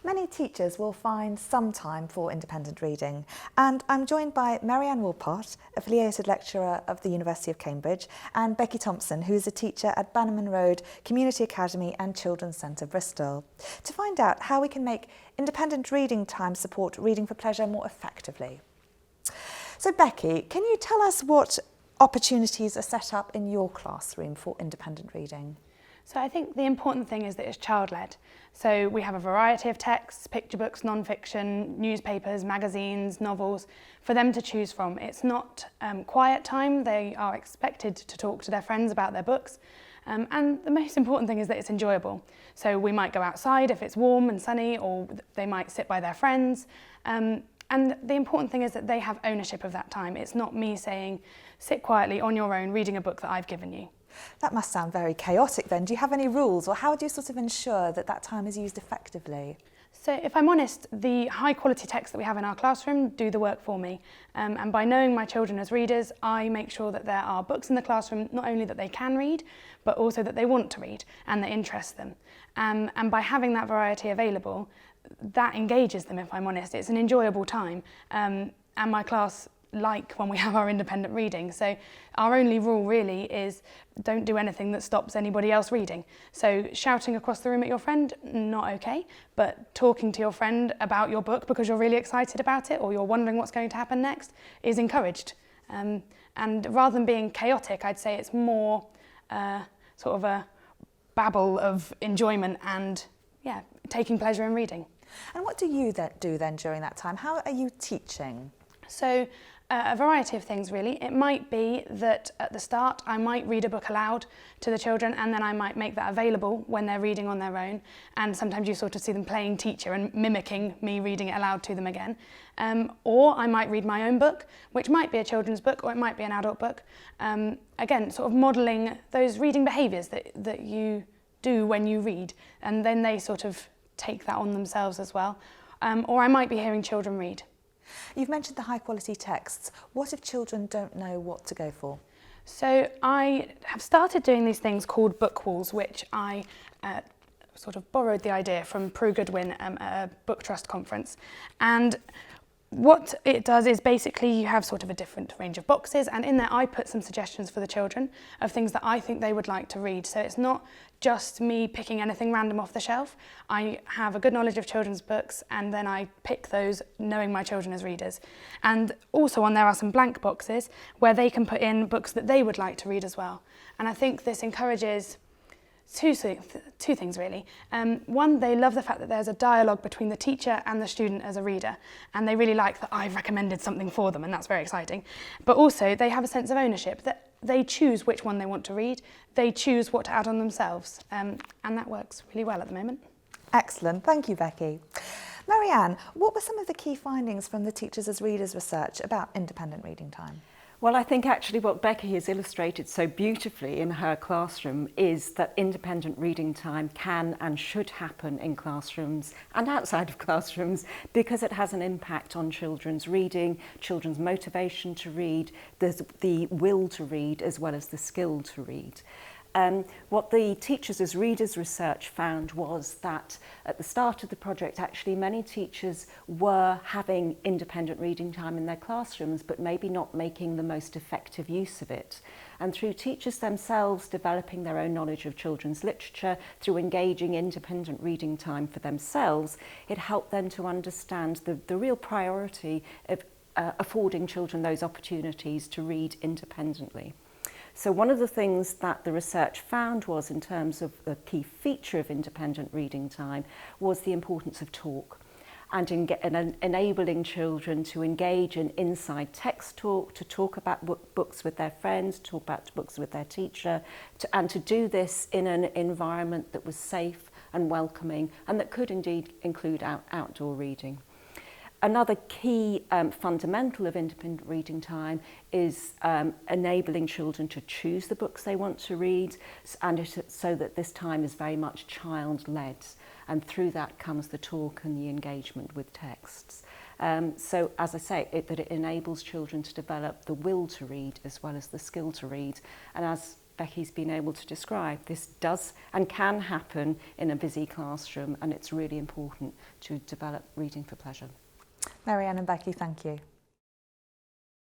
Many teachers will find some time for independent reading, and I'm joined by Marianne Woolpott, Affiliated Lecturer of the University of Cambridge, and Becky Thompson, who is a teacher at Bannerman Road Community Academy and Children's Centre, Bristol, to find out how we can make independent reading time support reading for pleasure more effectively. So Becky, can you tell us what opportunities are set up in your classroom for independent reading? So I think the important thing is that it's child-led. So we have a variety of texts, picture books, non-fiction, newspapers, magazines, novels, for them to choose from. It's not quiet time. They are expected to talk to their friends about their books. And the most important thing is that it's enjoyable. So we might go outside if it's warm and sunny, or they might sit by their friends. And the important thing is that they have ownership of that time. It's not me saying, sit quietly on your own reading a book that I've given you. That must sound very chaotic then. Do you have any rules, or how do you sort of ensure that that time is used effectively? So if I'm honest, the high quality texts that we have in our classroom do the work for me. And by knowing my children as readers, I make sure that there are books in the classroom, not only that they can read, but also that they want to read and that interest them. And by having that variety available, that engages them, if I'm honest. It's an enjoyable time. And my class like when we have our independent reading. So our only rule really is don't do anything that stops anybody else reading. So shouting across the room at your friend, not okay, but talking to your friend about your book because you're really excited about it or you're wondering what's going to happen next is encouraged. And rather than being chaotic, I'd say it's more sort of a babble of enjoyment and taking pleasure in reading. And what do you do then during that time? How are you teaching? So a variety of things really. It might be that at the start I might read a book aloud to the children and then I might make that available when they're reading on their own, and sometimes you sort of see them playing teacher and mimicking me reading it aloud to them again. Or I might read my own book, which might be a children's book or it might be an adult book. Again, sort of modelling those reading behaviours that you do when you read, and then they sort of take that on themselves as well. Or I might be hearing children read. You've mentioned the high quality texts. What if children don't know what to go for? So I have started doing these things called book walls, which I sort of borrowed the idea from Prue Goodwin at a book trust conference. And what it does is basically you have sort of a different range of boxes, and in there I put some suggestions for the children of things that I think they would like to read. So it's not just me picking anything random off the shelf. I have a good knowledge of children's books and then I pick those knowing my children as readers. And also on there are some blank boxes where they can put in books that they would like to read as well. And I think this encourages two things really. One, they love the fact that there's a dialogue between the teacher and the student as a reader, and they really like that I've recommended something for them, and that's very exciting. But also they have a sense of ownership, that they choose which one they want to read, they choose what to add on themselves, and that works really well at the moment. Excellent, thank you Becky. Marianne, what were some of the key findings from the Teachers as Readers research about independent reading time? Well, I think actually what Becky has illustrated so beautifully in her classroom is that independent reading time can and should happen in classrooms and outside of classrooms, because it has an impact on children's reading, children's motivation to read, there's the will to read as well as the skill to read. What the Teachers as Readers research found was that at the start of the project, actually many teachers were having independent reading time in their classrooms, but maybe not making the most effective use of it. And through teachers themselves developing their own knowledge of children's literature, through engaging independent reading time for themselves, it helped them to understand the real priority of affording children those opportunities to read independently. So one of the things that the research found was, in terms of the key feature of independent reading time, was the importance of talk and enabling children to engage in inside text talk, to talk about books with their friends, to talk about books with their teacher, and to do this in an environment that was safe and welcoming and that could indeed include outdoor reading. Another key fundamental of independent reading time is enabling children to choose the books they want to read, and so that this time is very much child-led, and through that comes the talk and the engagement with texts. So as I say, it enables children to develop the will to read as well as the skill to read, and as Becky's been able to describe. This does and can happen in a busy classroom, and it's really important to develop reading for pleasure. Marianne and Becky, thank you.